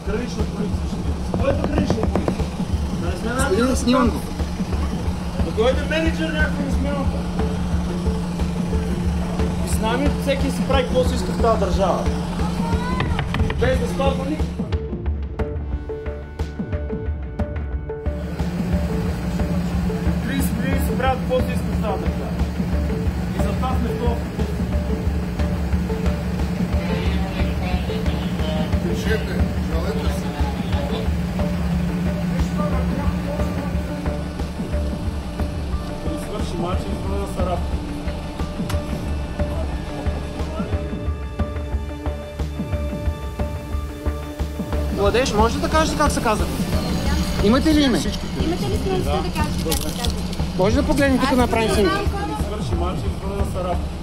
Гранична полиция ще види. Кой е гранична полиция? Да не сме Господин, да снимам го. Да дойде менеджер някой на смената. И с нами всеки си прави какво си иска в тази държава. Без да спазва никакво. Се правят какво си иска в тази държава. И за това сме в това. Пишете, жалете се. Да свърши матч и да се рапа. Младеж, може ли да кажете как се казва? Имате ли име? Имате ли сметка да кажете как се казва? Може да погледнете, като направим снимки? Да свърши матч и да се рапа.